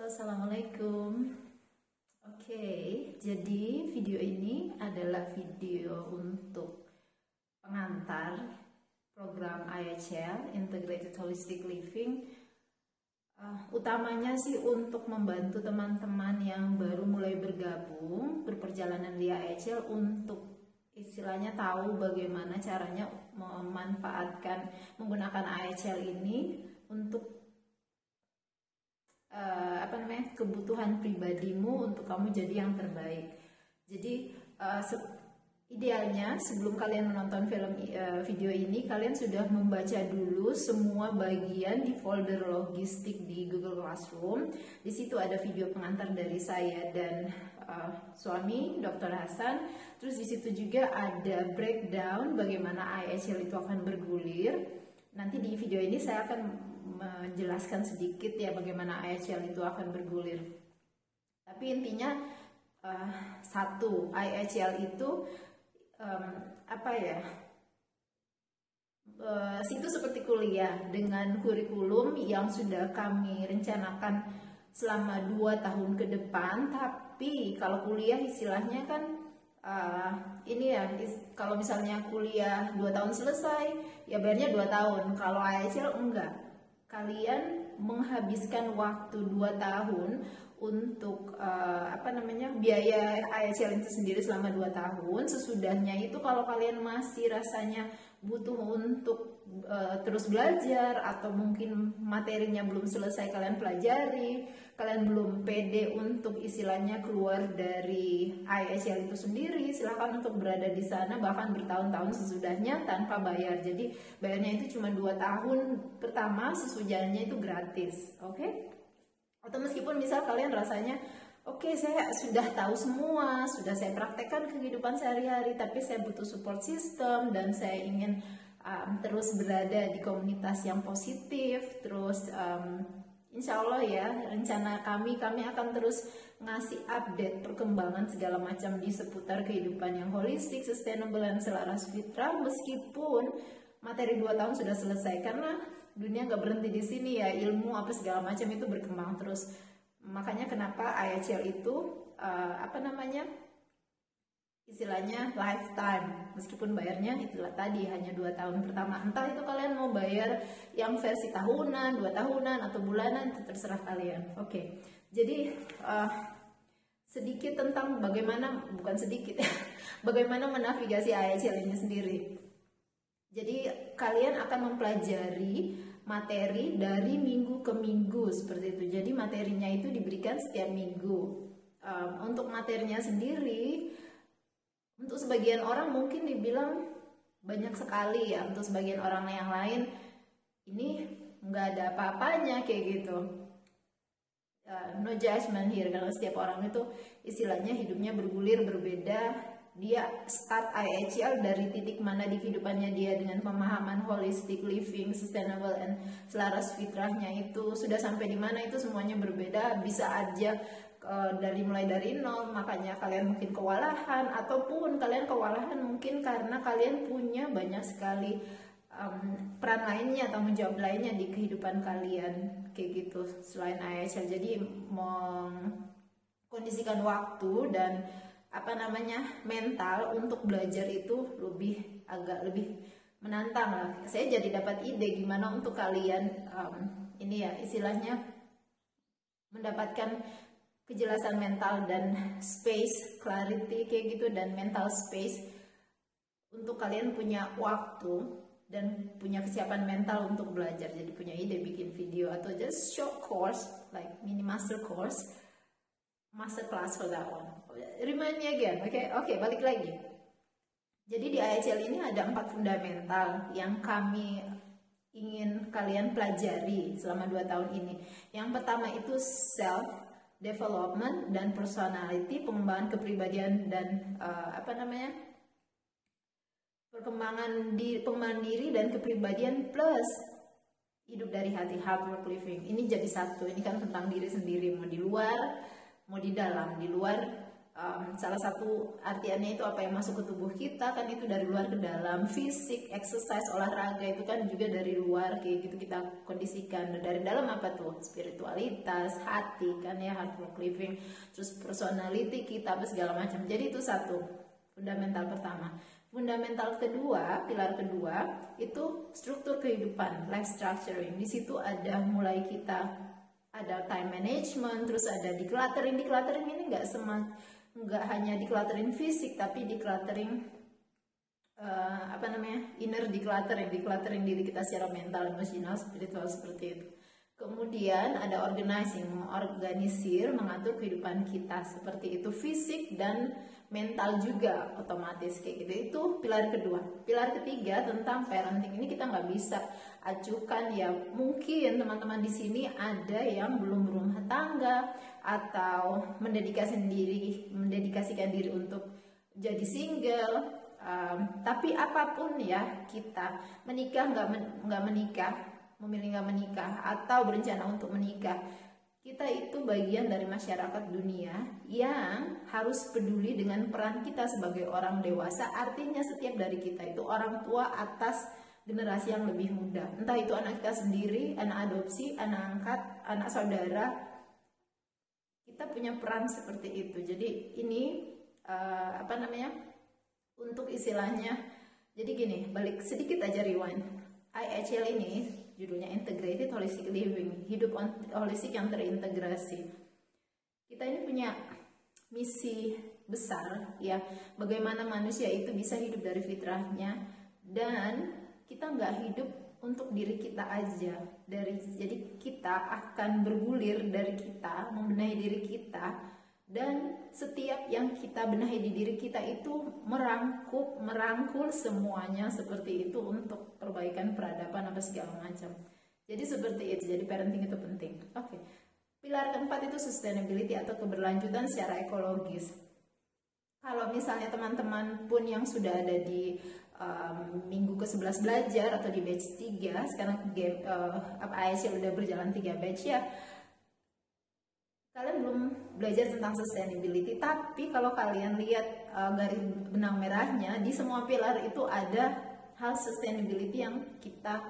Halo, assalamualaikum. Oke, jadi video ini adalah video untuk pengantar program IHL Integrated Holistic Living. Utamanya sih untuk membantu teman-teman yang baru mulai bergabung berperjalanan di IHL untuk istilahnya tahu bagaimana caranya memanfaatkan menggunakan IHL ini untuk kebutuhan pribadimu untuk kamu jadi yang terbaik. Jadi idealnya sebelum kalian menonton video ini, kalian sudah membaca dulu semua bagian di folder logistik di Google Classroom. Di situ ada video pengantar dari saya dan suami Dr. Hasan. Terus di situ juga ada breakdown bagaimana IHL itu akan bergulir. Nanti di video ini saya akan menjelaskan sedikit ya bagaimana IHL itu akan bergulir. Tapi intinya satu, IHL itu situ seperti kuliah dengan kurikulum yang sudah kami rencanakan selama 2 tahun ke depan. Tapi kalau kuliah istilahnya kan kalau misalnya kuliah 2 tahun selesai ya bayarnya 2 tahun. Kalau IHL enggak, kalian menghabiskan waktu 2 tahun untuk biaya IHL itu sendiri selama 2 tahun. Sesudahnya itu kalau kalian masih rasanya butuh untuk terus belajar atau mungkin materinya belum selesai kalian pelajari, kalian belum pede untuk istilahnya keluar dari IHL itu sendiri, silahkan untuk berada di sana bahkan bertahun-tahun sesudahnya tanpa bayar. Jadi bayarnya itu cuma 2 tahun pertama, sesudahnya itu gratis. Oke? Atau meskipun misal kalian rasanya oke, saya sudah tahu semua, sudah saya praktekkan kehidupan sehari-hari, tapi saya butuh support system dan saya ingin terus berada di komunitas yang positif. Terus insya Allah ya, rencana kami akan terus ngasih update perkembangan segala macam di seputar kehidupan yang holistik, sustainable, dan selaras fitrah. Meskipun materi 2 tahun sudah selesai, karena dunia nggak berhenti di sini ya, ilmu apa segala macam itu berkembang terus. Makanya kenapa IHL itu istilahnya lifetime, meskipun bayarnya itulah tadi hanya 2 tahun pertama. Entah itu kalian mau bayar yang versi tahunan, 2 tahunan, atau bulanan, itu terserah kalian. Oke, jadi sedikit tentang bagaimana menavigasi IHL ini sendiri. Jadi kalian akan mempelajari materi dari minggu ke minggu seperti itu. Jadi materinya itu diberikan setiap minggu. Untuk materinya sendiri, untuk sebagian orang mungkin dibilang banyak sekali ya. Untuk sebagian orang yang lain ini nggak ada apa-apanya kayak gitu. No judgment here, karena setiap orang itu istilahnya hidupnya bergulir berbeda. Dia start IHL dari titik mana di kehidupannya dia dengan pemahaman holistic living, sustainable, and selaras fitrahnya itu sudah sampai di mana, itu semuanya berbeda. Bisa aja mulai dari nol, makanya kalian mungkin kewalahan, ataupun kalian kewalahan mungkin karena kalian punya banyak sekali peran lainnya, tanggung jawab lainnya di kehidupan kalian kayak gitu selain IHL. Jadi mengkondisikan waktu dan mental untuk belajar itu agak lebih menantang lah. Saya jadi dapat ide gimana untuk kalian istilahnya mendapatkan kejelasan mental dan space, clarity kayak gitu, dan mental space untuk kalian punya waktu dan punya kesiapan mental untuk belajar. Jadi punya ide bikin video atau just short course like mini master course, master class for that one. Remind me again, okay, balik lagi. Jadi di IHL ini ada 4 fundamental yang kami ingin kalian pelajari selama 2 tahun ini. Yang pertama itu self development dan personality, pengembangan kepribadian dan pengembangan diri dan kepribadian plus hidup dari hati, hard work living. Ini jadi satu. Ini kan tentang diri sendiri, mau di luar, mau di dalam. Di luar salah satu artiannya itu apa yang masuk ke tubuh kita kan itu dari luar ke dalam. Fisik, exercise, olahraga itu kan juga dari luar kayak gitu kita kondisikan. Dari dalam apa tuh? Spiritualitas, hati kan ya, hard work living, terus personality kita apa segala macam. Jadi itu satu fundamental pertama. Fundamental kedua, pilar kedua itu struktur kehidupan, life structuring. Di situ ada mulai kita ada time management, terus ada decluttering. Decluttering ini nggak hanya decluttering fisik, tapi decluttering inner decluttering diri kita secara mental, emosional, spiritual seperti itu. Kemudian ada organizing, mengorganisir, mengatur kehidupan kita seperti itu, fisik dan mental juga otomatis kayak gitu. Itu pilar kedua. Pilar ketiga tentang parenting ini kita nggak bisa acukan ya. Mungkin teman-teman di sini ada yang belum berumah tangga atau mendedikasikan diri untuk jadi single. Tapi apapun ya, kita menikah nggak menikah, memilih nggak menikah atau berencana untuk menikah, kita itu bagian dari masyarakat dunia yang harus peduli dengan peran kita sebagai orang dewasa. Artinya setiap dari kita itu orang tua atas generasi yang lebih muda, entah itu anak kita sendiri, anak adopsi, anak angkat, anak saudara, kita punya peran seperti itu. Jadi ini untuk istilahnya, jadi gini, balik sedikit aja rewind. IHL ini judulnya Integrated Holistic Living, hidup holistik yang terintegrasi. Kita ini punya misi besar ya, bagaimana manusia itu bisa hidup dari fitrahnya, dan kita nggak hidup untuk diri kita aja. Jadi kita akan bergulir dari kita, membenahi diri kita, dan setiap yang kita benahi di diri kita itu merangkul semuanya seperti itu untuk perbaikan peradaban apa segala macam. Jadi seperti itu. Jadi parenting itu penting. Oke. Pilar keempat itu sustainability atau keberlanjutan secara ekologis. Kalau misalnya teman-teman pun yang sudah ada di minggu ke-11 belajar atau di batch 3, sekarang ASL udah berjalan 3 batch ya, kalian belum belajar tentang sustainability. Tapi kalau kalian lihat garis benang merahnya, di semua pilar itu ada hal sustainability yang kita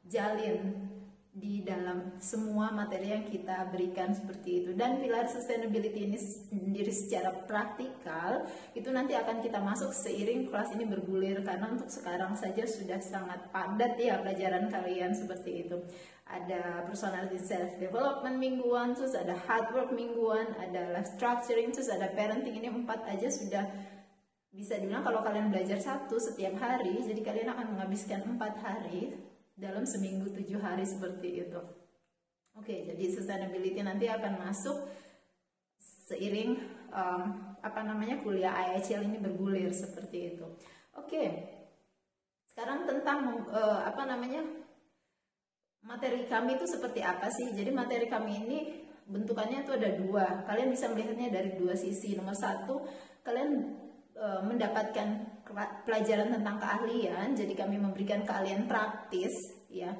jalin di dalam semua materi yang kita berikan seperti itu. Dan pilar sustainability ini sendiri secara praktikal itu nanti akan kita masuk seiring kelas ini bergulir, karena untuk sekarang saja sudah sangat padat ya pelajaran kalian seperti itu. Ada personality self development mingguan, terus ada hard work mingguan, ada life structuring, terus ada parenting. Ini 4 aja sudah bisa dibilang kalau kalian belajar satu setiap hari, jadi kalian akan menghabiskan 4 hari dalam seminggu 7 hari seperti itu. Oke, jadi sustainability nanti akan masuk seiring kuliah IHL ini bergulir seperti itu. Oke, sekarang tentang materi kami itu seperti apa sih? Jadi materi kami ini bentukannya itu ada 2. Kalian bisa melihatnya dari 2 sisi. Nomor 1, kalian mendapatkan pelajaran tentang keahlian. Jadi kami memberikan keahlian praktis ya,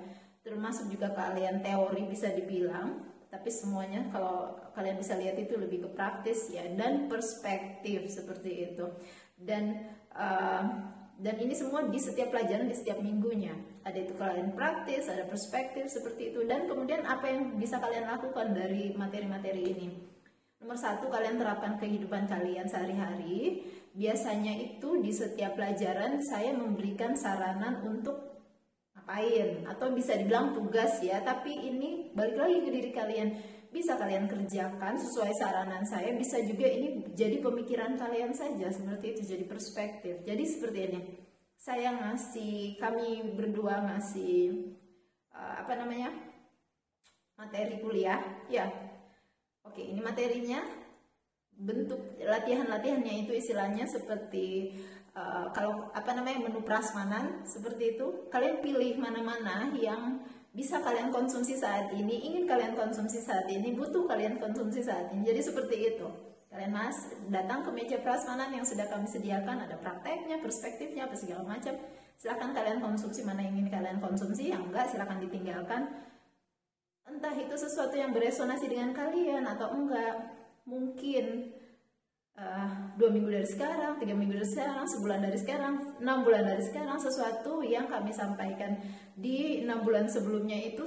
termasuk juga keahlian teori bisa dibilang, tapi semuanya kalau kalian bisa lihat itu lebih ke praktis ya, dan perspektif seperti itu. Dan ini semua di setiap pelajaran, di setiap minggunya ada itu kalian praktis, ada perspektif seperti itu. Dan kemudian apa yang bisa kalian lakukan dari materi-materi ini? Nomor 1, kalian terapkan kehidupan kalian sehari-hari. Biasanya itu di setiap pelajaran saya memberikan saranan untuk ngapain, atau bisa dibilang tugas ya, tapi ini balik lagi ke diri kalian. Bisa kalian kerjakan sesuai saranan saya, bisa juga ini jadi pemikiran kalian saja seperti itu, jadi perspektif. Jadi seperti ini, kami berdua ngasih materi kuliah ya. Oke, ini materinya. Bentuk latihannya itu istilahnya seperti menu prasmanan seperti itu. Kalian pilih mana-mana yang bisa kalian konsumsi saat ini, ingin kalian konsumsi saat ini, butuh kalian konsumsi saat ini. Jadi seperti itu. Kalian datang ke meja prasmanan yang sudah kami sediakan, ada prakteknya, perspektifnya, apa segala macam. Silahkan kalian konsumsi mana yang ingin kalian konsumsi, yang enggak silahkan ditinggalkan. Entah itu sesuatu yang beresonasi dengan kalian atau enggak. Mungkin 2 minggu dari sekarang, 3 minggu dari sekarang, sebulan dari sekarang, 6 bulan dari sekarang, sesuatu yang kami sampaikan di 6 bulan sebelumnya itu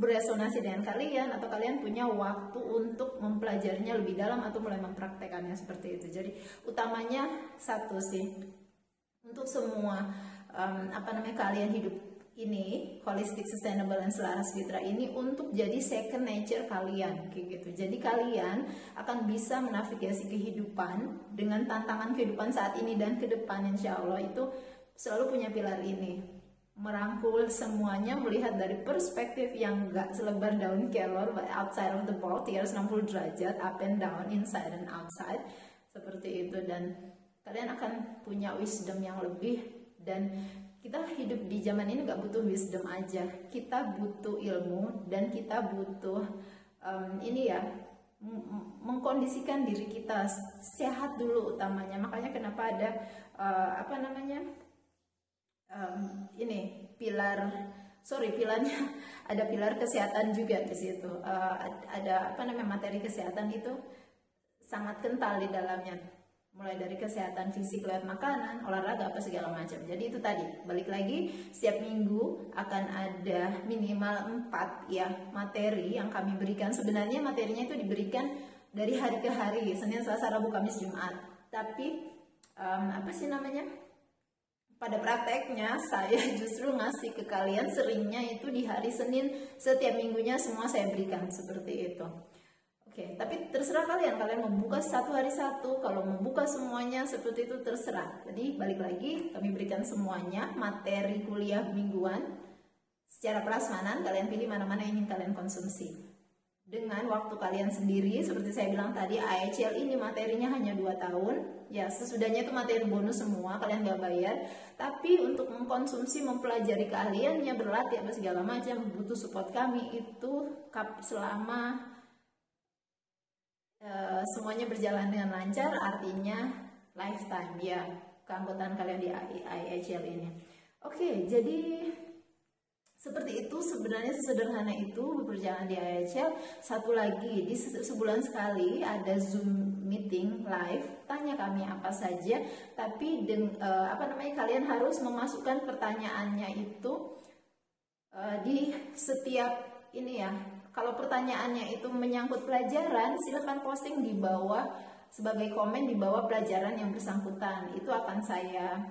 beresonasi dengan kalian, atau kalian punya waktu untuk mempelajarinya lebih dalam atau mulai mempraktekannya seperti itu. Jadi utamanya satu sih, untuk semua kalian hidup ini holistic, sustainable, dan selaras fitra ini untuk jadi second nature kalian, kayak gitu. Jadi kalian akan bisa menavigasi kehidupan dengan tantangan kehidupan saat ini dan ke depan, insya Allah itu selalu punya pilar ini, merangkul semuanya, melihat dari perspektif yang gak selebar daun kelor, but outside of the ball, 360 derajat, up and down, inside and outside, seperti itu. Dan kalian akan punya wisdom yang lebih. Dan kita hidup di zaman ini gak butuh wisdom aja, kita butuh ilmu, dan kita butuh mengkondisikan diri kita sehat dulu utamanya. Makanya kenapa ada pilarnya ada pilar kesehatan juga di situ. Ada materi kesehatan itu sangat kental di dalamnya, mulai dari kesehatan fisik lewat makanan, olahraga, apa segala macam. Jadi itu tadi, balik lagi, setiap minggu akan ada minimal 4 ya materi yang kami berikan. Sebenarnya materinya itu diberikan dari hari ke hari, Senin, Selasa, Rabu, Kamis, Jumat. Tapi pada prakteknya saya justru ngasih ke kalian seringnya itu di hari Senin, setiap minggunya semua saya berikan seperti itu. Oke, tapi terserah kalian mau buka satu hari satu, kalau mau buka semuanya seperti itu terserah. Jadi balik lagi, kami berikan semuanya materi kuliah mingguan secara prasmanan. Kalian pilih mana-mana yang ingin kalian konsumsi dengan waktu kalian sendiri. Seperti saya bilang tadi, IHL ini materinya hanya 2 tahun ya, sesudahnya itu materi bonus semua, kalian gak bayar. Tapi untuk mengkonsumsi, mempelajari keahliannya, berlatih apa segala macam, butuh support kami itu selama semuanya berjalan dengan lancar, artinya lifetime ya keanggotaan kalian di IHL ini. Oke, jadi seperti itu sebenarnya, sesederhana itu berjalan di IHL. Satu lagi, di sebulan sekali ada Zoom meeting live, tanya kami apa saja, tapi kalian harus memasukkan pertanyaannya itu di setiap ini ya. Kalau pertanyaannya itu menyangkut pelajaran, silahkan posting di bawah sebagai komen di bawah pelajaran yang bersangkutan. Itu akan saya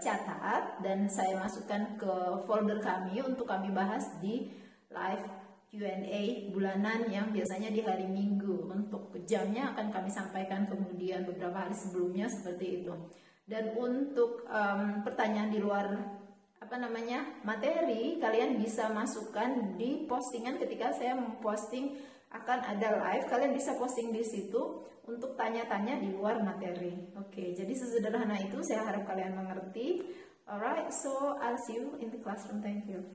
catat dan saya masukkan ke folder kami untuk kami bahas di live Q&A bulanan yang biasanya di hari Minggu. Untuk jamnya akan kami sampaikan kemudian beberapa hari sebelumnya, seperti itu. Dan untuk pertanyaan di luar materi, kalian bisa masukkan di postingan ketika saya memposting akan ada live. Kalian bisa posting di situ untuk tanya-tanya di luar materi. Oke, jadi sesederhana itu, saya harap kalian mengerti. Alright, so I'll see you in the classroom. Thank you.